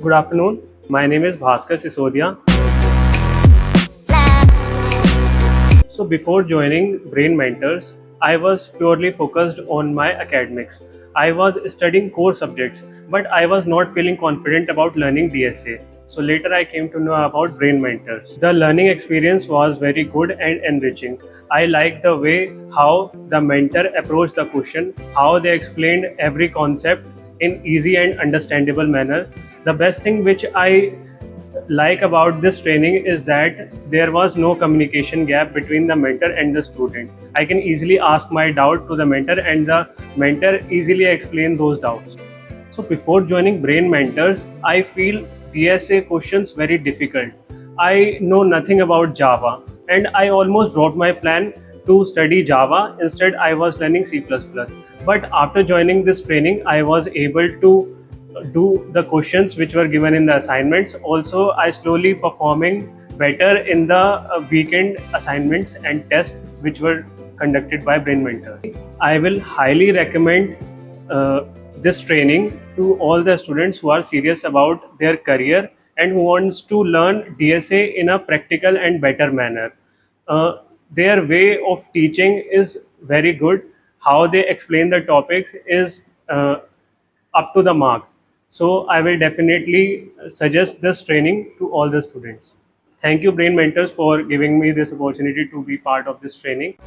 Good afternoon. My name is Bhaskar Sisodia. So before joining Brain Mentors, I was purely focused on my academics. I was studying core subjects, but I was not feeling confident about learning DSA. So later I came to know about Brain Mentors. The learning experience was very good and enriching. I liked the way how the mentor approached the question, how they explained every concept in easy and understandable manner. The best thing which I like about this training is that there was no communication gap between the mentor and the student. I can easily ask my doubt to the mentor and the mentor easily explain those doubts. So before joining Brain Mentors, I feel DSA questions very difficult. I know nothing about Java and I almost dropped my plan to study Java. Instead, I was learning C++. But after joining this training, I was able to do the questions which were given in the assignments. Also, I slowly performing better in the weekend assignments and tests which were conducted by Brain Mentor. I will highly recommend this training to all the students who are serious about their career and who wants to learn DSA in a practical and better manner. Their way of teaching is very good. How they explain the topics is up to the mark. So I will definitely suggest this training to all the students. Thank you, Brain Mentors, for giving me this opportunity to be part of this training.